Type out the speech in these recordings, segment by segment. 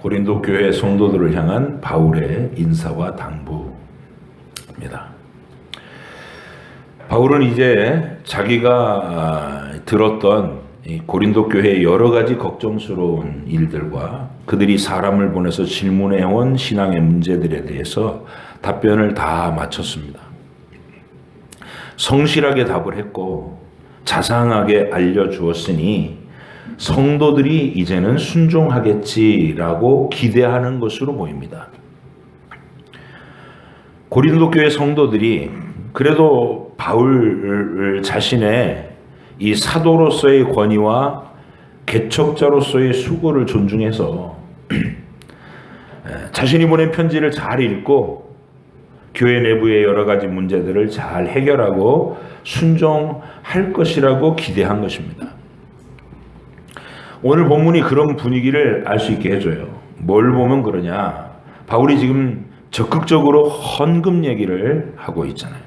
고린도 교회 성도들을 향한 바울의 인사와 당부입니다. 바울은 이제 자기가 들었던 고린도 교회의 여러 가지 걱정스러운 일들과 그들이 사람을 보내서 질문해온 신앙의 문제들에 대해서 답변을 다 마쳤습니다. 성실하게 답을 했고 자상하게 알려주었으니 성도들이 이제는 순종하겠지라고 기대하는 것으로 보입니다. 고린도 교회 성도들이 그래도 바울 자신의 이 사도로서의 권위와 개척자로서의 수고를 존중해서 자신이 보낸 편지를 잘 읽고 교회 내부의 여러 가지 문제들을 잘 해결하고 순종할 것이라고 기대한 것입니다. 오늘 본문이 그런 분위기를 알 수 있게 해줘요. 뭘 보면 그러냐? 바울이 지금 적극적으로 헌금 얘기를 하고 있잖아요.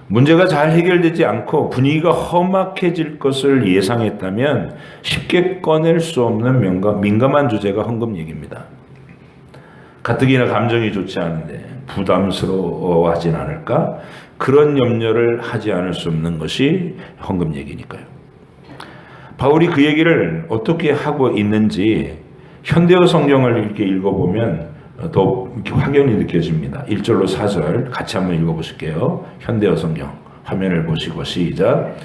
문제가 잘 해결되지 않고 분위기가 험악해질 것을 예상했다면 쉽게 꺼낼 수 없는 민감한 주제가 헌금 얘기입니다. 가뜩이나 감정이 좋지 않은데 부담스러워하진 않을까? 그런 염려를 하지 않을 수 없는 것이 헌금 얘기니까요. 바울이 그 얘기를 어떻게 하고 있는지 현대어 성경을 이렇게 읽어보면 더 확연히 느껴집니다. 1절로 4절 같이 한번 읽어보실게요. 현대어 성경 화면을 보시고 시작.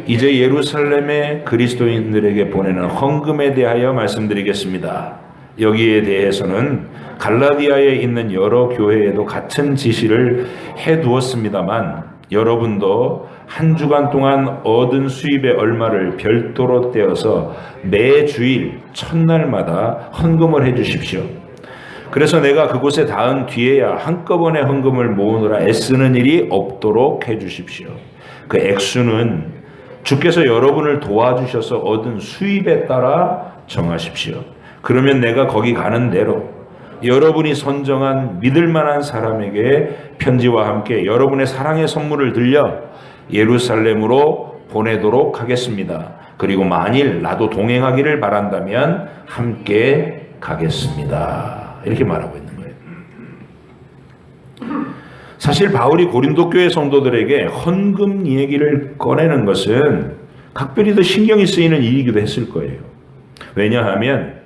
이제 예루살렘의 그리스도인들에게 보내는 헌금에 대하여 말씀드리겠습니다. 여기에 대해서는 갈라디아에 있는 여러 교회에도 같은 지시를 해두었습니다만 여러분도 한 주간 동안 얻은 수입의 얼마를 별도로 떼어서 매 주일 첫날마다 헌금을 해주십시오. 그래서 내가 그곳에 닿은 뒤에야 한꺼번에 헌금을 모으느라 애쓰는 일이 없도록 해주십시오. 그 액수는 주께서 여러분을 도와주셔서 얻은 수입에 따라 정하십시오. 그러면 내가 거기 가는 대로 여러분이 선정한 믿을 만한 사람에게 편지와 함께 여러분의 사랑의 선물을 들려 예루살렘으로 보내도록 하겠습니다. 그리고 만일 나도 동행하기를 바란다면 함께 가겠습니다. 이렇게 말하고 있는 거예요. 사실 바울이 고린도 교회 성도들에게 헌금 얘기를 꺼내는 것은 각별히 더 신경이 쓰이는 일이기도 했을 거예요. 왜냐하면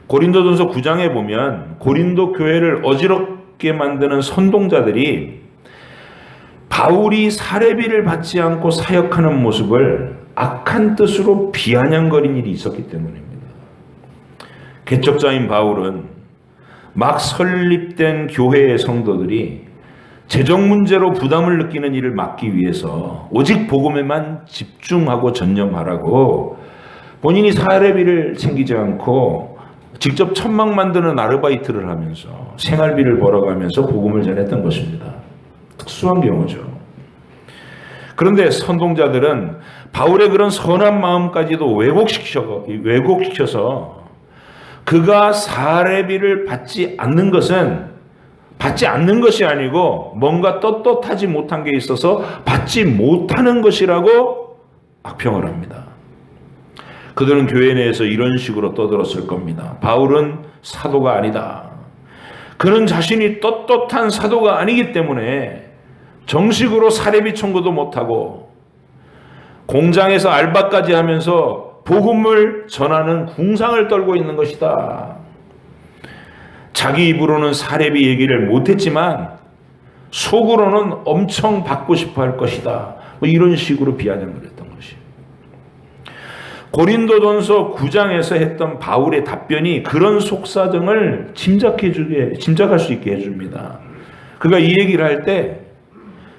고린도전서 9장에 보면 고린도 교회를 어지럽게 만드는 선동자들이 바울이 사례비를 받지 않고 사역하는 모습을 악한 뜻으로 비아냥거린 일이 있었기 때문입니다. 개척자인 바울은 막 설립된 교회의 성도들이 재정 문제로 부담을 느끼는 일을 막기 위해서 오직 복음에만 집중하고 전념하라고 본인이 사례비를 챙기지 않고 직접 천막 만드는 아르바이트를 하면서 생활비를 벌어가면서 복음을 전했던 것입니다. 특수한 경우죠. 그런데 선동자들은 바울의 그런 선한 마음까지도 왜곡시켜서 그가 사례비를 받지 않는 것이 아니고 뭔가 떳떳하지 못한 게 있어서 받지 못하는 것이라고 악평을 합니다. 그들은 교회 내에서 이런 식으로 떠들었을 겁니다. 바울은 사도가 아니다. 그는 자신이 떳떳한 사도가 아니기 때문에 정식으로 사례비 청구도 못하고 공장에서 알바까지 하면서 복음을 전하는 궁상을 떨고 있는 것이다. 자기 입으로는 사례비 얘기를 못했지만 속으로는 엄청 받고 싶어 할 것이다. 이런 식으로 비아냥을 했던 것이에요. 고린도전서 9장에서 했던 바울의 답변이 그런 속사정을 짐작할 수 있게 해줍니다. 그가 이 얘기를 할 때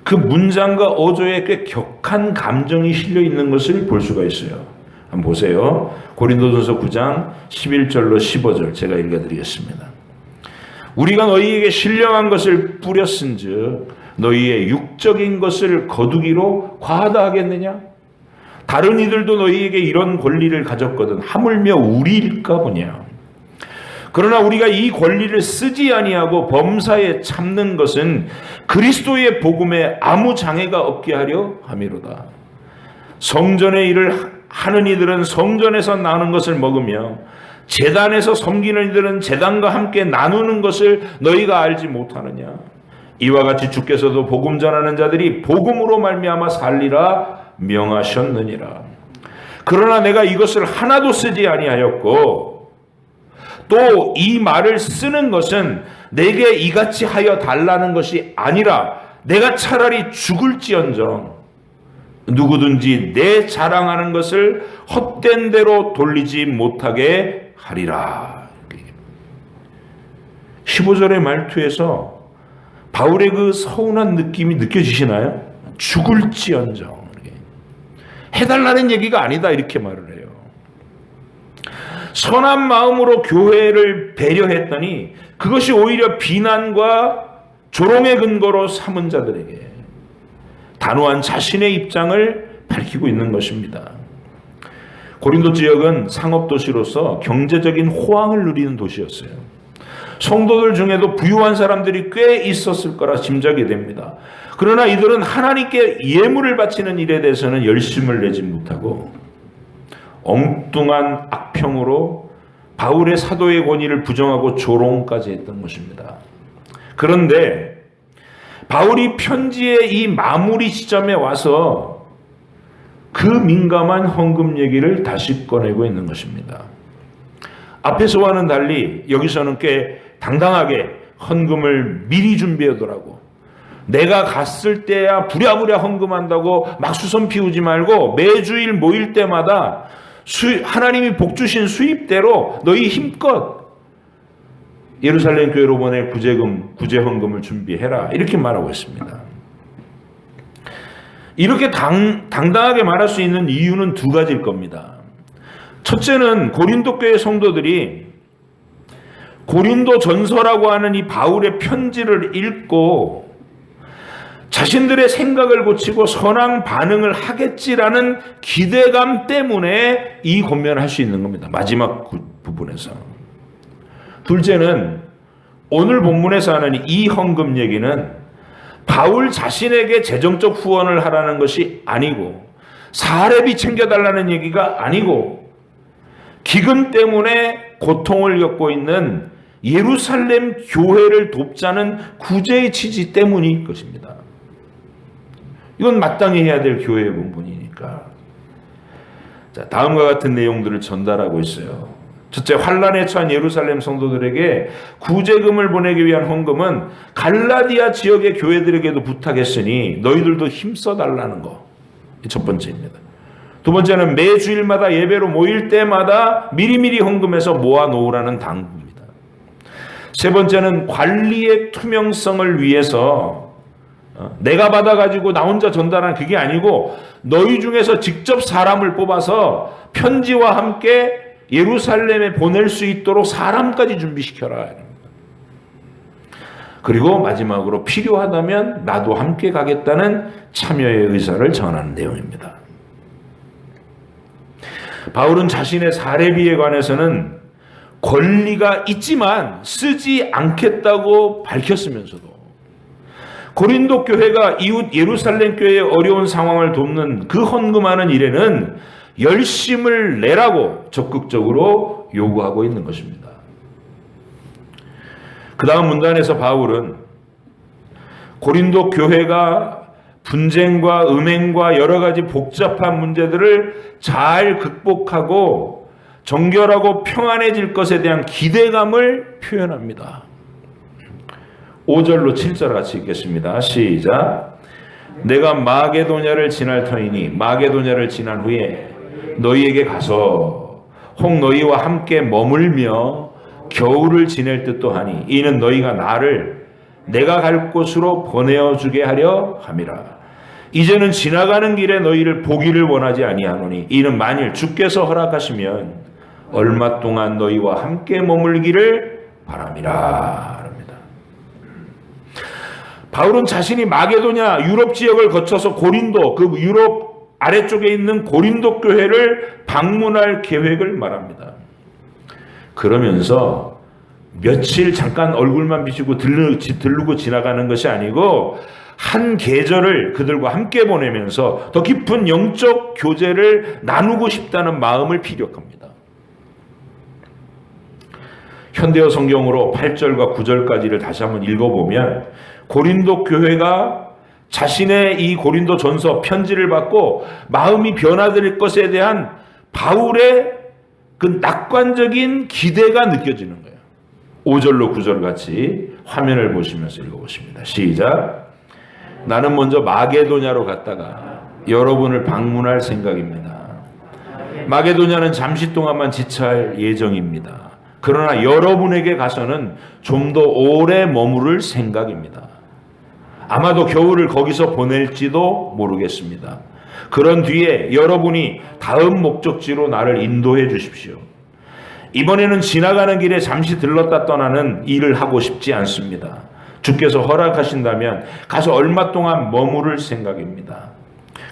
그 문장과 어조에 꽤 격한 감정이 실려 있는 것을 볼 수가 있어요. 한번 보세요. 고린도전서 9장 11절로 15절 제가 읽어드리겠습니다. 우리가 너희에게 신령한 것을 뿌렸은즉 너희의 육적인 것을 거두기로 과하다 하겠느냐? 다른 이들도 너희에게 이런 권리를 가졌거든 하물며 우리일까 보냐? 그러나 우리가 이 권리를 쓰지 아니하고 범사에 참는 것은 그리스도의 복음에 아무 장애가 없게 하려 함이로다. 성전의 일을 하는 이들은 성전에서 나누는 것을 먹으며 제단에서 섬기는 이들은 제단과 함께 나누는 것을 너희가 알지 못하느냐. 이와 같이 주께서도 복음 전하는 자들이 복음으로 말미암아 살리라 명하셨느니라. 그러나 내가 이것을 하나도 쓰지 아니하였고 또 이 말을 쓰는 것은 내게 이같이 하여 달라는 것이 아니라 내가 차라리 죽을지언정 누구든지 내 자랑하는 것을 헛된 대로 돌리지 못하게 하리라. 15절의 말투에서 바울의 그 서운한 느낌이 느껴지시나요? 죽을지언정 해달라는 얘기가 아니다 이렇게 말을 해요. 선한 마음으로 교회를 배려했더니 그것이 오히려 비난과 조롱의 근거로 삼은 자들에게 단호한 자신의 입장을 밝히고 있는 것입니다. 고린도 지역은 상업도시로서 경제적인 호황을 누리는 도시였어요. 성도들 중에도 부유한 사람들이 꽤 있었을 거라 짐작이 됩니다. 그러나 이들은 하나님께 예물을 바치는 일에 대해서는 열심을 내지 못하고 엉뚱한 악평으로 바울의 사도의 권위를 부정하고 조롱까지 했던 것입니다. 그런데 바울이 편지의 이 마무리 지점에 와서 그 민감한 헌금 얘기를 다시 꺼내고 있는 것입니다. 앞에서와는 달리 여기서는 꽤 당당하게 헌금을 미리 준비하더라고. 내가 갔을 때야 부랴부랴 헌금한다고 막 수선 피우지 말고 매주일 모일 때마다 하나님이 복 주신 수입대로 너희 힘껏 예루살렘 교회로 보낼 구제 헌금을 준비해라 이렇게 말하고 있습니다. 이렇게 당당하게 말할 수 있는 이유는 두 가지일 겁니다. 첫째는 고린도 교회 성도들이 고린도 전서라고 하는 이 바울의 편지를 읽고 자신들의 생각을 고치고 선한 반응을 하겠지라는 기대감 때문에 이 권면을 할 수 있는 겁니다. 마지막 부분에서. 둘째는 오늘 본문에서 하는 이 헌금 얘기는 바울 자신에게 재정적 후원을 하라는 것이 아니고 사례비 챙겨달라는 얘기가 아니고 기근 때문에 고통을 겪고 있는 예루살렘 교회를 돕자는 구제의 취지 때문일 것입니다. 이건 마땅히 해야 될 교회의 본분이니까. 자, 다음과 같은 내용들을 전달하고 있어요. 첫째, 환란에 처한 예루살렘 성도들에게 구제금을 보내기 위한 헌금은 갈라디아 지역의 교회들에게도 부탁했으니 너희들도 힘써달라는 거. 첫 번째입니다. 두 번째는 매주일마다 예배로 모일 때마다 미리미리 헌금해서 모아놓으라는 당부입니다. 세 번째는 관리의 투명성을 위해서 내가 받아가지고 나 혼자 전달한 그게 아니고 너희 중에서 직접 사람을 뽑아서 편지와 함께 예루살렘에 보낼 수 있도록 사람까지 준비시켜라. 그리고 마지막으로 필요하다면 나도 함께 가겠다는 참여의 의사를 전하는 내용입니다. 바울은 자신의 사례비에 관해서는 권리가 있지만 쓰지 않겠다고 밝혔으면서도 고린도 교회가 이웃 예루살렘 교회의 어려운 상황을 돕는 그 헌금하는 일에는 열심을 내라고 적극적으로 요구하고 있는 것입니다. 그 다음 문단에서 바울은 고린도 교회가 분쟁과 음행과 여러 가지 복잡한 문제들을 잘 극복하고 정결하고 평안해질 것에 대한 기대감을 표현합니다. 5절로 7절 같이 읽겠습니다. 시작. 내가 마게도냐를 지날 터이니 마게도냐를 지난 후에 너희에게 가서 혹 너희와 함께 머물며 겨울을 지낼 듯도 하니 이는 너희가 나를 내가 갈 곳으로 보내어 주게 하려 함이라. 이제는 지나가는 길에 너희를 보기를 원하지 아니하노니 이는 만일 주께서 허락하시면 얼마 동안 너희와 함께 머물기를 바람이라. 바울은 자신이 마게도냐 유럽 지역을 거쳐서 고린도 그 유럽 아래쪽에 있는 고린도 교회를 방문할 계획을 말합니다. 그러면서 며칠 잠깐 얼굴만 비추고 들르고 지나가는 것이 아니고 한 계절을 그들과 함께 보내면서 더 깊은 영적 교제를 나누고 싶다는 마음을 피력합니다. 현대어 성경으로 8절과 9절까지를 다시 한번 읽어보면 고린도 교회가 자신의 이 고린도 전서 편지를 받고 마음이 변화될 것에 대한 바울의 그 낙관적인 기대가 느껴지는 거예요. 5절로 9절 같이 화면을 보시면서 읽어보십니다. 시작. 나는 먼저 마게도냐로 갔다가 여러분을 방문할 생각입니다. 마게도냐는 잠시 동안만 지체할 예정입니다. 그러나 여러분에게 가서는 좀 더 오래 머무를 생각입니다. 아마도 겨울을 거기서 보낼지도 모르겠습니다. 그런 뒤에 여러분이 다음 목적지로 나를 인도해 주십시오. 이번에는 지나가는 길에 잠시 들렀다 떠나는 일을 하고 싶지 않습니다. 주께서 허락하신다면 가서 얼마 동안 머무를 생각입니다.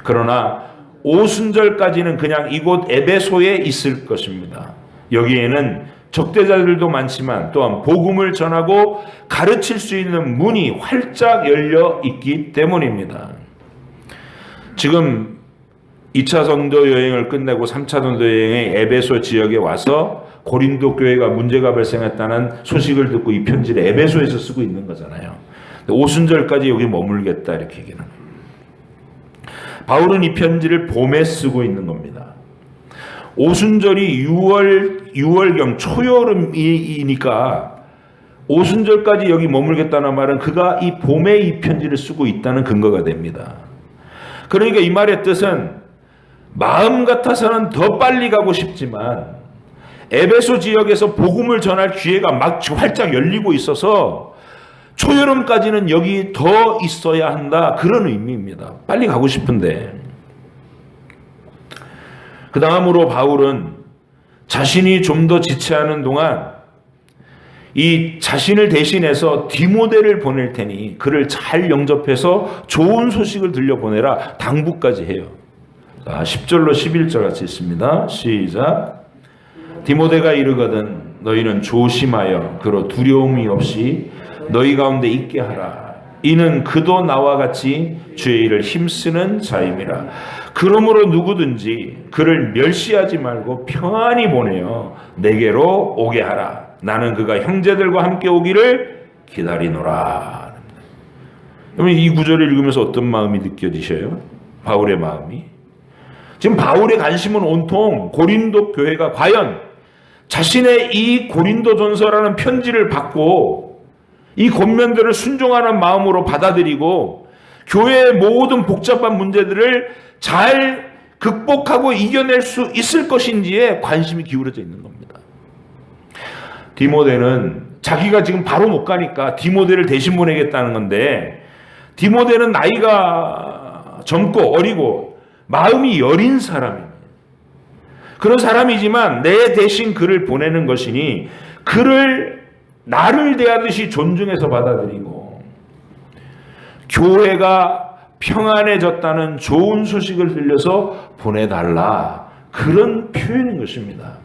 그러나 오순절까지는 그냥 이곳 에베소에 있을 것입니다. 여기에는 적대자들도 많지만 또한 복음을 전하고 가르칠 수 있는 문이 활짝 열려 있기 때문입니다. 지금 2차 전도 여행을 끝내고 3차 전도 여행의 에베소 지역에 와서 고린도 교회가 문제가 발생했다는 소식을 듣고 이 편지를 에베소에서 쓰고 있는 거잖아요. 오순절까지 여기 머물겠다 이렇게 얘기는 거예요. 바울은 이 편지를 봄에 쓰고 있는 겁니다. 오순절이 6월경 초여름이니까 오순절까지 여기 머물겠다는 말은 그가 이 봄에 이 편지를 쓰고 있다는 근거가 됩니다. 그러니까 이 말의 뜻은 마음 같아서는 더 빨리 가고 싶지만 에베소 지역에서 복음을 전할 기회가 막 활짝 열리고 있어서 초여름까지는 여기 더 있어야 한다, 그런 의미입니다. 빨리 가고 싶은데. 그 다음으로 바울은 자신이 좀 더 지체하는 동안 이 자신을 대신해서 디모데를 보낼 테니 그를 잘 영접해서 좋은 소식을 들려보내라 당부까지 해요. 10절로 11절 같이 있습니다. 시작. 디모데가 이르거든 너희는 조심하여 그로 두려움이 없이 너희 가운데 있게 하라. 이는 그도 나와 같이 주의 일을 힘쓰는 자임이라. 그러므로 누구든지 그를 멸시하지 말고 평안히 보내어 내게로 오게 하라. 나는 그가 형제들과 함께 오기를 기다리노라. 여러분, 이 구절을 읽으면서 어떤 마음이 느껴지셔요? 바울의 마음이. 지금 바울의 관심은 온통 고린도 교회가 과연 자신의 이 고린도전서라는 편지를 받고 이 권면들을 순종하는 마음으로 받아들이고 교회의 모든 복잡한 문제들을 잘 극복하고 이겨낼 수 있을 것인지에 관심이 기울어져 있는 겁니다. 디모데는 자기가 지금 바로 못 가니까 디모데를 대신 보내겠다는 건데, 디모데는 나이가 젊고 어리고 마음이 여린 사람입니다. 그런 사람이지만 내 대신 그를 보내는 것이니 그를 나를 대하듯이 존중해서 받아들이고 교회가 평안해졌다는 좋은 소식을 들려서 보내달라, 그런 표현인 것입니다.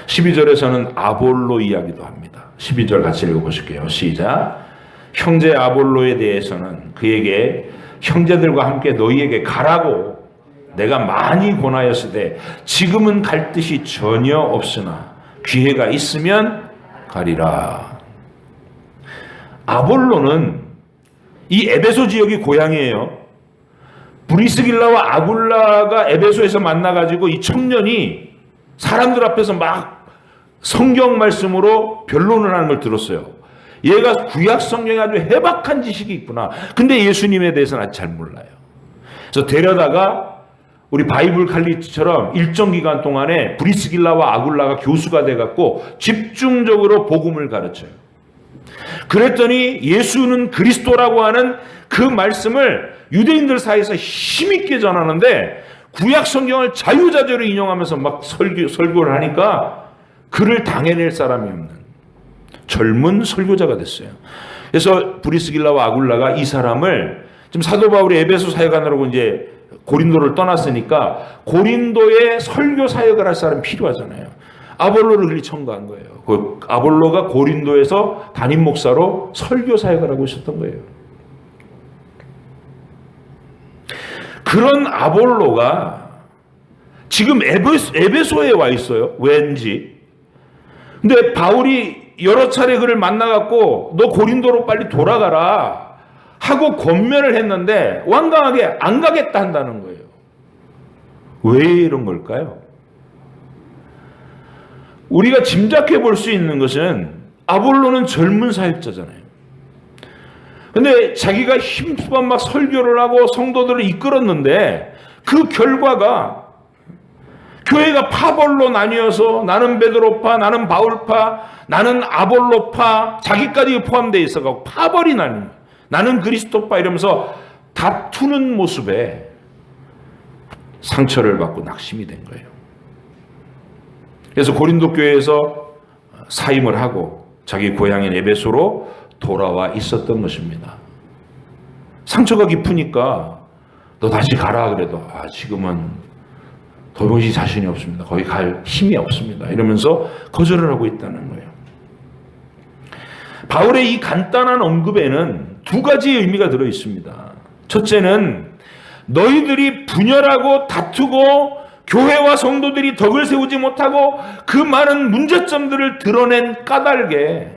12절에서는 아볼로 이야기도 합니다. 12절 같이 읽어보실게요. 시작. 형제 아볼로에 대해서는 그에게 형제들과 함께 너희에게 가라고 내가 많이 권하였으되 지금은 갈 뜻이 전혀 없으나 기회가 있으면 가리라. 아볼로는 이 에베소 지역이 고향이에요. 브리스길라와 아굴라가 에베소에서 만나가지고 이 청년이 사람들 앞에서 막 성경 말씀으로 변론을 하는 걸 들었어요. 얘가 구약 성경에 아주 해박한 지식이 있구나. 근데 예수님에 대해서는 아직 잘 몰라요. 그래서 데려다가 우리 바이블 칼리지처럼 일정 기간 동안에 브리스길라와 아굴라가 교수가 돼갖고 집중적으로 복음을 가르쳐요. 그랬더니 예수는 그리스도라고 하는 그 말씀을 유대인들 사이에서 힘있게 전하는데 구약 성경을 자유자재로 인용하면서 막 설교를 하니까 그를 당해낼 사람이 없는 젊은 설교자가 됐어요. 그래서 브리스길라와 아굴라가 이 사람을, 지금 사도 바울이 에베소 사역하느라고 이제 고린도를 떠났으니까 고린도에 설교 사역을 할 사람이 필요하잖아요. 아볼로를 그리 청구한 거예요. 그 아볼로가 고린도에서 담임 목사로 설교 사역을 하고 있었던 거예요. 그런 아볼로가 지금 에베소에 와 있어요. 왠지. 근데 바울이 여러 차례 그를 만나갖고 너 고린도로 빨리 돌아가라 하고 권면을 했는데 완강하게 안 가겠다 한다는 거예요. 왜 이런 걸까요? 우리가 짐작해 볼 수 있는 것은 아볼로는 젊은 사역자잖아요. 근데 자기가 힘써 막 설교를 하고 성도들을 이끌었는데 그 결과가 교회가 파벌로 나뉘어서 나는 베드로파, 나는 바울파, 나는 아볼로파, 자기까지 포함되어 있어서 파벌이 나뉘는 거예요. 나는 그리스도파 이러면서 다투는 모습에 상처를 받고 낙심이 된 거예요. 그래서 고린도 교회에서 사임을 하고 자기 고향인 에베소로 돌아와 있었던 것입니다. 상처가 깊으니까 너 다시 가라 그래도 지금은 도무지 자신이 없습니다. 거기 갈 힘이 없습니다. 이러면서 거절을 하고 있다는 거예요. 바울의 이 간단한 언급에는 두 가지의 의미가 들어 있습니다. 첫째는 너희들이 분열하고 다투고 교회와 성도들이 덕을 세우지 못하고 그 많은 문제점들을 드러낸 까닭에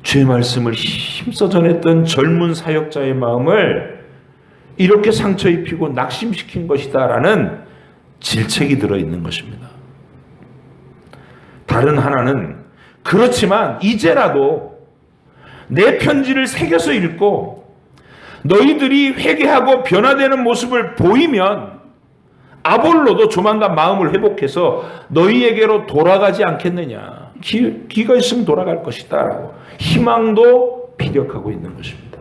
주의 말씀을 힘써 전했던 젊은 사역자의 마음을 이렇게 상처 입히고 낙심시킨 것이다라는 질책이 들어있는 것입니다. 다른 하나는 그렇지만 이제라도 내 편지를 새겨서 읽고 너희들이 회개하고 변화되는 모습을 보이면 아볼로도 조만간 마음을 회복해서 너희에게로 돌아가지 않겠느냐. 기가 있으면 돌아갈 것이다 라고 희망도 피력하고 있는 것입니다.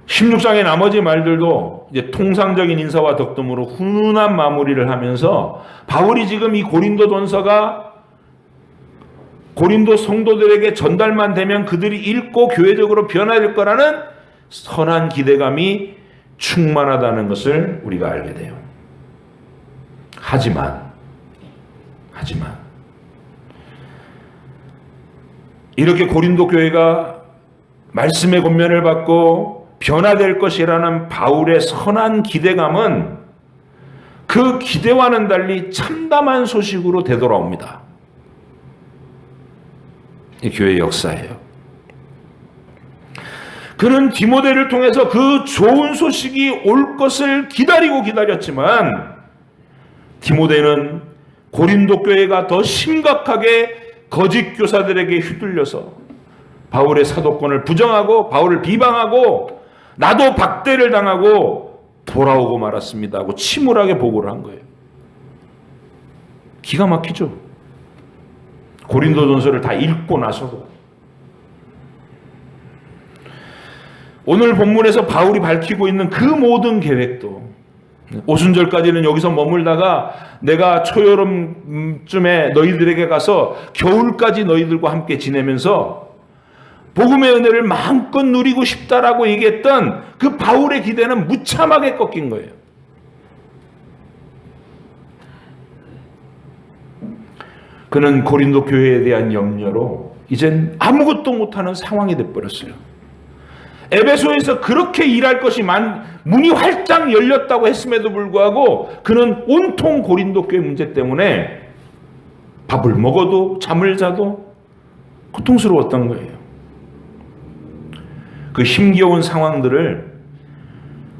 16장의 나머지 말들도 이제 통상적인 인사와 덕담으로 훈훈한 마무리를 하면서 바울이 지금 이 고린도 전서가 고린도 성도들에게 전달만 되면 그들이 읽고 교회적으로 변화될 거라는 선한 기대감이 충만하다는 것을 우리가 알게 돼요. 하지만 이렇게 고린도 교회가 말씀의 권면을 받고 변화될 것이라는 바울의 선한 기대감은 그 기대와는 달리 참담한 소식으로 되돌아옵니다. 이 교회의 역사예요. 그는 디모데를 통해서 그 좋은 소식이 올 것을 기다렸지만 디모데는 고린도 교회가 더 심각하게 거짓 교사들에게 휘둘려서 바울의 사도권을 부정하고 바울을 비방하고 나도 박대를 당하고 돌아오고 말았습니다 하고 침울하게 보고를 한 거예요. 기가 막히죠. 고린도전서를 다 읽고 나서도 오늘 본문에서 바울이 밝히고 있는 그 모든 계획도 오순절까지는 여기서 머물다가 내가 초여름쯤에 너희들에게 가서 겨울까지 너희들과 함께 지내면서 복음의 은혜를 마음껏 누리고 싶다라고 얘기했던 그 바울의 기대는 무참하게 꺾인 거예요. 그는 고린도 교회에 대한 염려로 이젠 아무것도 못하는 상황이 돼버렸어요. 에베소에서 그렇게 일할 것이 문이 활짝 열렸다고 했음에도 불구하고 그는 온통 고린도 교회 문제 때문에 밥을 먹어도 잠을 자도 고통스러웠던 거예요. 그 힘겨운 상황들을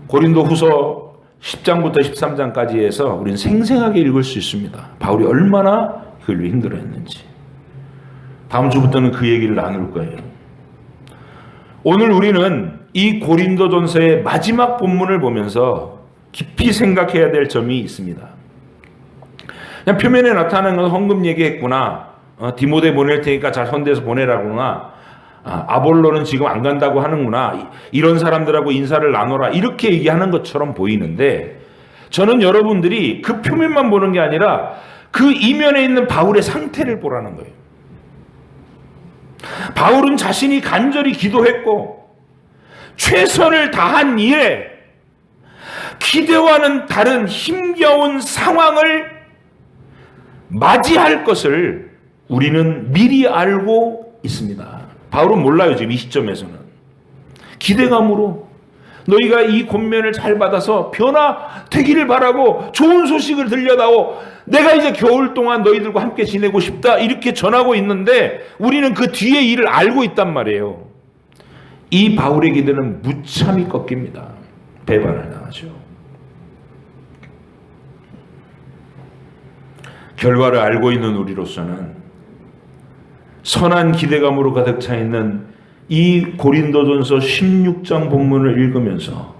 고린도 후서 10장부터 13장까지 해서 우리는 생생하게 읽을 수 있습니다. 바울이 얼마나 그걸 힘들어했는지. 다음 주부터는 그 얘기를 나눌 거예요. 오늘 우리는 이 고린도전서의 마지막 본문을 보면서 깊이 생각해야 될 점이 있습니다. 그냥 표면에 나타나는 건 헌금 얘기했구나. 디모데 보낼 테니까 잘 선대해서 보내라구나. 아볼로는 지금 안 간다고 하는구나. 이런 사람들하고 인사를 나눠라. 이렇게 얘기하는 것처럼 보이는데 저는 여러분들이 그 표면만 보는 게 아니라 그 이면에 있는 바울의 상태를 보라는 거예요. 바울은 자신이 간절히 기도했고 최선을 다한 이에 기대와는 다른 힘겨운 상황을 맞이할 것을 우리는 미리 알고 있습니다. 바울은 몰라요, 지금 이 시점에서는. 기대감으로 너희가 이 권면을 잘 받아서 변화되기를 바라고 좋은 소식을 들려다오, 내가 이제 겨울 동안 너희들과 함께 지내고 싶다, 이렇게 전하고 있는데 우리는 그 뒤에 일을 알고 있단 말이에요. 이 바울의 기대는 무참히 꺾입니다. 배반을 당하죠. 결과를 알고 있는 우리로서는 선한 기대감으로 가득 차 있는 이 고린도전서 16장 본문을 읽으면서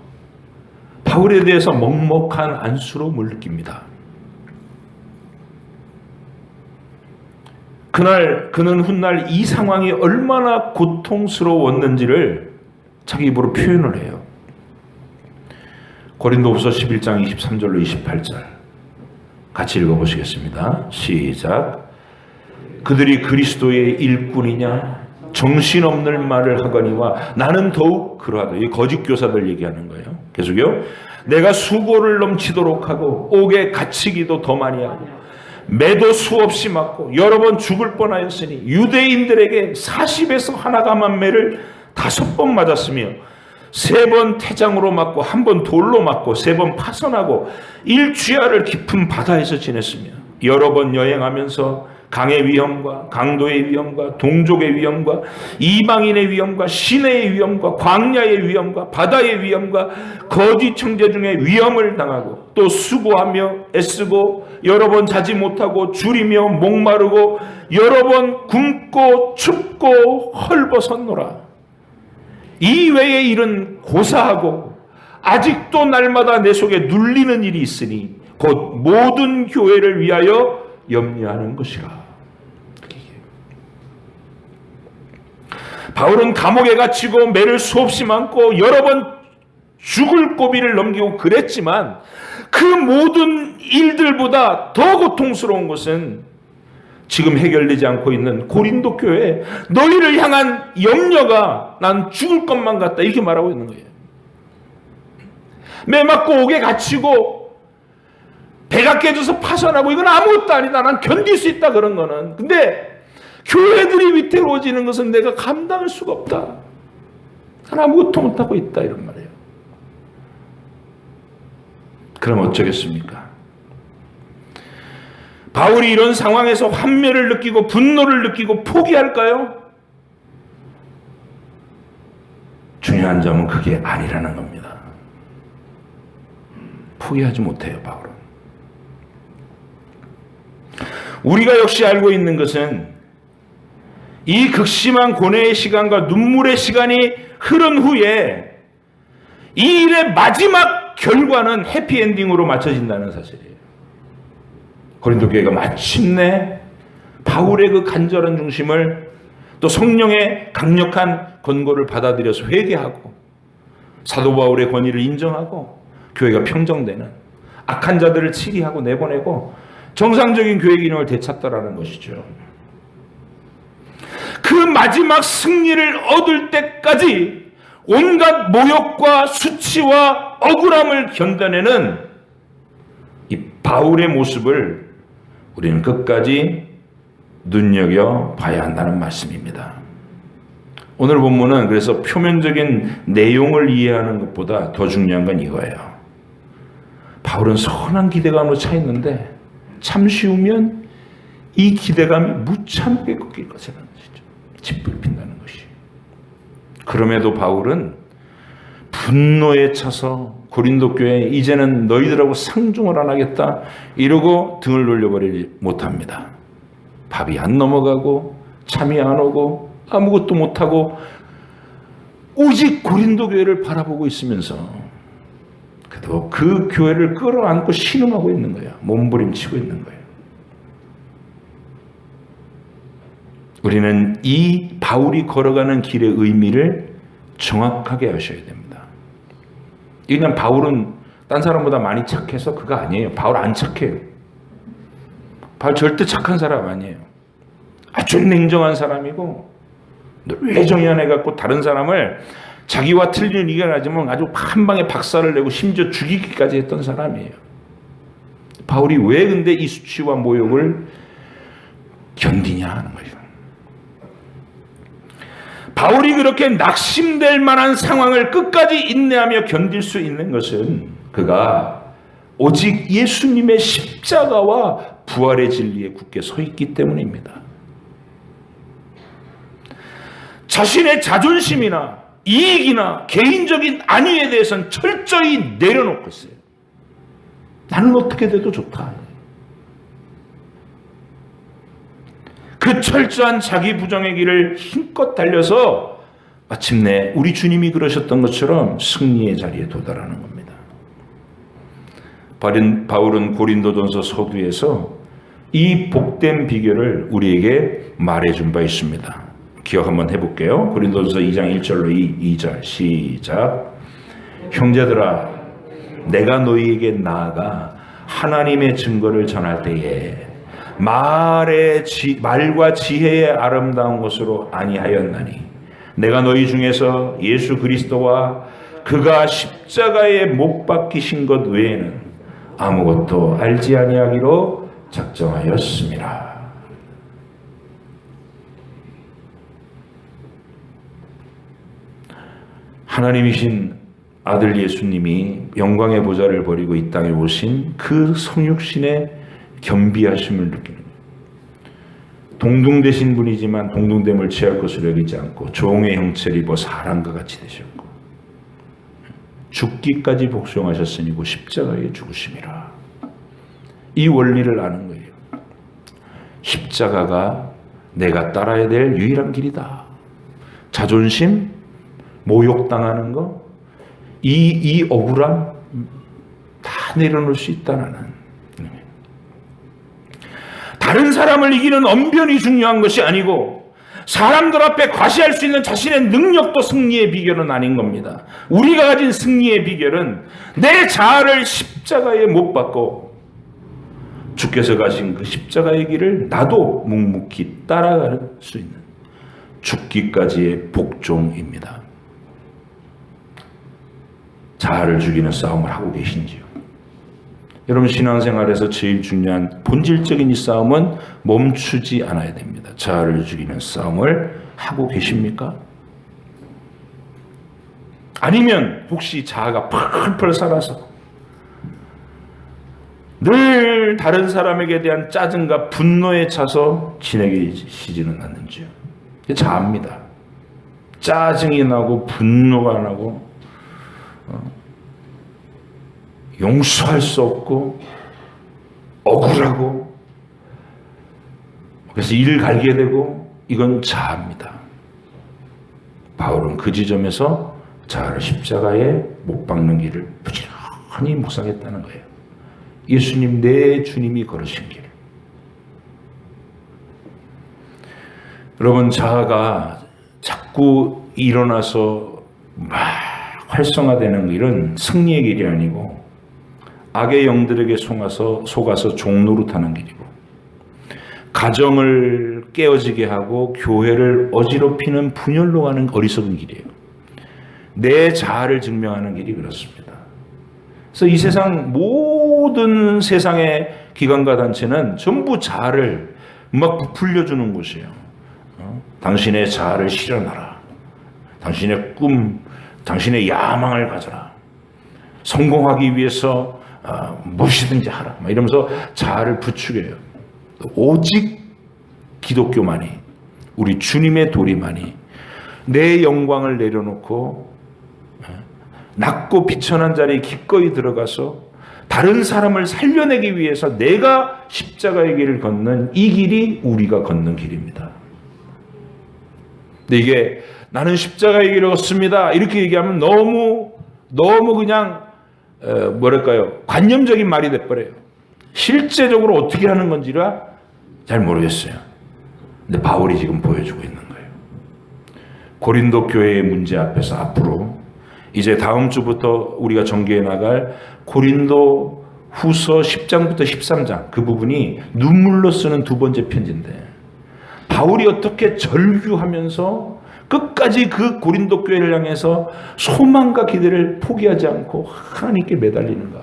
바울에 대해서 먹먹한 안쓰러움을 느낍니다. 그는 훗날 이 상황이 얼마나 고통스러웠는지를 자기 입으로 표현을 해요. 고린도후서 11장 23절로 28절 같이 읽어보시겠습니다. 시작. 그들이 그리스도의 일꾼이냐 정신없는 말을 하거니와 나는 더욱 그러하다. 이 거짓 교사들 얘기하는 거예요. 계속요. 내가 수고를 넘치도록 하고 옥에 갇히기도 더 많이 하고 매도 수없이 맞고 여러 번 죽을 뻔하였으니 유대인들에게 40에서 하나감한 매를 5번 맞았으며 3번 태장으로 맞고 1번 돌로 맞고 3번 파선하고 일주야를 깊은 바다에서 지냈으며 여러 번 여행하면서 강의 위험과 강도의 위험과 동족의 위험과 이방인의 위험과 시내의 위험과 광야의 위험과 바다의 위험과 거짓 청제 중에 위험을 당하고 또 수고하며 애쓰고 여러 번 자지 못하고 줄이며 목마르고 여러 번 굶고 춥고 헐벗었노라. 이 외의 일은 고사하고 아직도 날마다 내 속에 눌리는 일이 있으니 곧 모든 교회를 위하여 염려하는 것이라. 바울은 감옥에 갇히고 매를 수없이 맞고 여러 번 죽을 고비를 넘기고 그랬지만 그 모든 일들보다 더 고통스러운 것은 지금 해결되지 않고 있는 고린도 교회 너희를 향한 염려가 난 죽을 것만 같다, 이렇게 말하고 있는 거예요. 매 맞고 옥에 갇히고 배가 깨져서 파산하고 이건 아무것도 아니다, 난 견딜 수 있다, 그런 거는. 근데 교회들이 위태로워지는 것은 내가 감당할 수가 없다, 난 아무것도 못하고 있다, 이런 말이에요. 그럼 어쩌겠습니까? 바울이 이런 상황에서 환멸을 느끼고 분노를 느끼고 포기할까요? 중요한 점은 그게 아니라는 겁니다. 포기하지 못해요, 바울은. 우리가 역시 알고 있는 것은 이 극심한 고뇌의 시간과 눈물의 시간이 흐른 후에 이 일의 마지막 결과는 해피엔딩으로 맞춰진다는 사실이에요. 고린도 교회가 마침내 바울의 그 간절한 중심을 또 성령의 강력한 권고를 받아들여서 회개하고 사도 바울의 권위를 인정하고 교회가 평정되는, 악한 자들을 치리하고 내보내고 정상적인 교회 기능을 되찾더라는 것이죠. 그 마지막 승리를 얻을 때까지 온갖 모욕과 수치와 억울함을 견뎌내는 이 바울의 모습을 우리는 끝까지 눈여겨봐야 한다는 말씀입니다. 오늘 본문은 그래서 표면적인 내용을 이해하는 것보다 더 중요한 건 이거예요. 바울은 선한 기대감으로 차 있는데 잠시 후면 이 기대감이 무참하게 꺾일 것이라는 것이죠. 짓밟힌다는 것이. 그럼에도 바울은 분노에 차서 고린도 교회에 이제는 너희들하고 상종을 안 하겠다 이러고 등을 돌려버리지 못합니다. 밥이 안 넘어가고 잠이 안 오고 아무것도 못하고 오직 고린도 교회를 바라보고 있으면서 그래도 그 교회를 끌어안고 신음하고 있는 거야. 몸부림치고 있는 거예요. 우리는 이 바울이 걸어가는 길의 의미를 정확하게 아셔야 됩니다. 그냥 바울은 딴 사람보다 많이 착해서 그거 아니에요. 바울 안 착해요. 바울 절대 착한 사람 아니에요. 아주 냉정한 사람이고 늘 애정연애 갖고 다른 사람을 자기와 틀린 의견을 하지만 아주 한 방에 박살을 내고 심지어 죽이기까지 했던 사람이에요. 바울이 왜 근데 이 수치와 모욕을 견디냐 하는 거예요. 바울이 그렇게 낙심될 만한 상황을 끝까지 인내하며 견딜 수 있는 것은 그가 오직 예수님의 십자가와 부활의 진리에 굳게 서 있기 때문입니다. 자신의 자존심이나 이익이나 개인적인 안위에 대해서는 철저히 내려놓고 있어요. 나는 어떻게 돼도 좋다. 그 철저한 자기 부정의 길을 힘껏 달려서 마침내 우리 주님이 그러셨던 것처럼 승리의 자리에 도달하는 겁니다. 바울은 고린도전서 서두에서 이 복된 비결을 우리에게 말해준 바 있습니다. 기억 한번 해볼게요. 고린도전서 2장 1절로 2절 시작. 형제들아, 내가 너희에게 나아가 하나님의 증거를 전할 때에 말과 지혜의 아름다운 것으로 아니하였나니 내가 너희 중에서 예수 그리스도와 그가 십자가에 못 박히신 것 외에는 아무것도 알지 아니하기로 작정하였습니다. 하나님이신 아들 예수님이 영광의 보좌를 버리고 이 땅에 오신 그 성육신의 겸비하심을 느끼는 거예요. 동등되신 분이지만 동등됨을 취할 것으로 여기지 않고 종의 형체를 입어 사람과 같이 되셨고 죽기까지 복종하셨으니 그 십자가에 죽으심이라. 이 원리를 아는 거예요. 십자가가 내가 따라야 될 유일한 길이다. 자존심, 모욕당하는 거, 이 억울함 다 내려놓을 수 있다는. 다른 사람을 이기는 언변이 중요한 것이 아니고 사람들 앞에 과시할 수 있는 자신의 능력도 승리의 비결은 아닌 겁니다. 우리가 가진 승리의 비결은 내 자아를 십자가에 못 박고 주께서 가신 그 십자가의 길을 나도 묵묵히 따라갈 수 있는 죽기까지의 복종입니다. 자아를 죽이는 싸움을 하고 계신지요? 여러분, 신앙생활에서 제일 중요한 본질적인 이 싸움은 멈추지 않아야 됩니다. 자아를 죽이는 싸움을 하고 계십니까? 아니면 혹시 자아가 펄펄 살아서 늘 다른 사람에게 대한 짜증과 분노에 차서 지내시지는 않는지요? 자아입니다. 짜증이 나고 분노가 나고 용서할 수 없고 억울하고 그래서 이를 갈게 되고 이건 자아입니다. 바울은 그 지점에서 자아를 십자가에 못 박는 길을 부지런히 묵상했다는 거예요. 예수님, 내 주님이 걸으신 길. 여러분, 자아가 자꾸 일어나서 막 활성화되는 길은 승리의 길이 아니고 악의 영들에게 속아서 종노릇하는 길이고 가정을 깨어지게 하고 교회를 어지럽히는 분열로 가는 어리석은 길이에요. 내 자아를 증명하는 길이 그렇습니다. 그래서 이 세상 모든 세상의 기관과 단체는 전부 자아를 막 부풀려주는 곳이에요. 당신의 자아를 실현하라. 당신의 꿈, 당신의 야망을 가져라. 성공하기 위해서 무엇이든지 하라. 이러면서 자아를 부추겨요. 오직 기독교만이, 우리 주님의 도리만이 내 영광을 내려놓고 낮고 비천한 자리에 기꺼이 들어가서 다른 사람을 살려내기 위해서 내가 십자가의 길을 걷는 이 길이 우리가 걷는 길입니다. 근데 이게 나는 십자가의 길을 걷습니다 이렇게 얘기하면 너무 그냥 뭐랄까요, 관념적인 말이 돼버려요. 실제적으로 어떻게 하는 건지라 잘 모르겠어요. 근데 바울이 지금 보여주고 있는 거예요. 고린도 교회의 문제 앞에서 앞으로 이제 다음 주부터 우리가 전개해 나갈 고린도 후서 10장부터 13장 그 부분이 눈물로 쓰는 두 번째 편지인데 바울이 어떻게 절규하면서 끝까지 그 고린도 교회를 향해서 소망과 기대를 포기하지 않고 하나님께 매달리는가.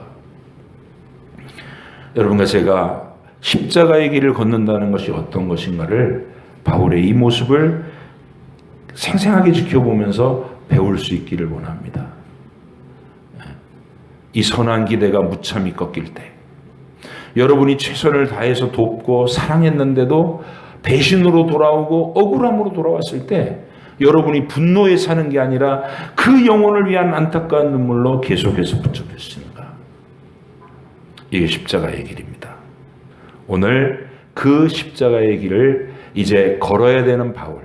여러분과 제가 십자가의 길을 걷는다는 것이 어떤 것인가를 바울의 이 모습을 생생하게 지켜보면서 배울 수 있기를 원합니다. 이 선한 기대가 무참히 꺾일 때, 여러분이 최선을 다해서 돕고 사랑했는데도 배신으로 돌아오고 억울함으로 돌아왔을 때, 여러분이 분노에 사는 게 아니라 그 영혼을 위한 안타까운 눈물로 계속해서 붙잡혔습니다. 이게 십자가의 길입니다. 오늘 그 십자가의 길을 이제 걸어야 되는 바울.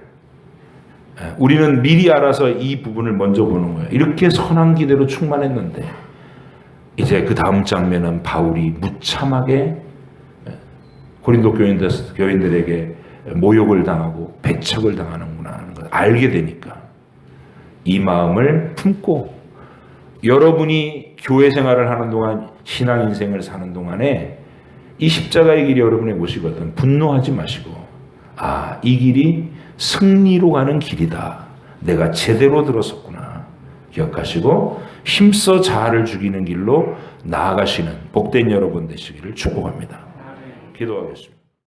우리는 미리 알아서 이 부분을 먼저 보는 거예요. 이렇게 선한 기대로 충만했는데 이제 그 다음 장면은 바울이 무참하게 고린도 교인들에게 모욕을 당하고 배척을 당하는구나 하는 걸 알게 되니까 이 마음을 품고 여러분이 교회 생활을 하는 동안, 신앙 인생을 사는 동안에 이 십자가의 길이 여러분의 곳이거든. 분노하지 마시고, 아, 이 길이 승리로 가는 길이다. 내가 제대로 들었었구나. 기억하시고 힘써 자아를 죽이는 길로 나아가시는 복된 여러분 되시기를 축복합니다. 기도하겠습니다.